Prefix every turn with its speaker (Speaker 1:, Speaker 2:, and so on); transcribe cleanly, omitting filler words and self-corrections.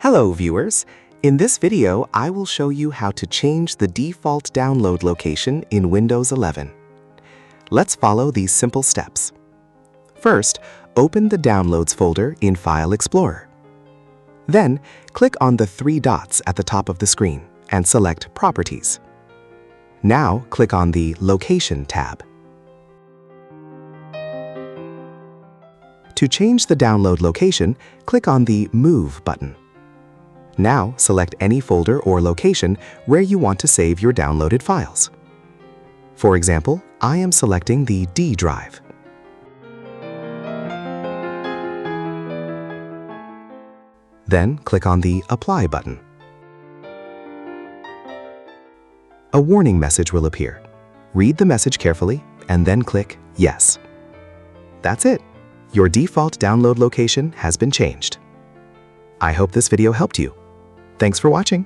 Speaker 1: Hello viewers! In this video, I will show you how to change the default download location in Windows 11. Let's follow these simple steps. First, open the Downloads folder in File Explorer. Then, click on the three dots at the top of the screen and select Properties. Now, click on the Location tab. To change the download location, click on the Move button. Now, select any folder or location where you want to save your downloaded files. For example, I am selecting the D drive. Then, click on the Apply button. A warning message will appear. Read the message carefully and then click Yes. That's it. Your default download location has been changed. I hope this video helped you. Thanks for watching.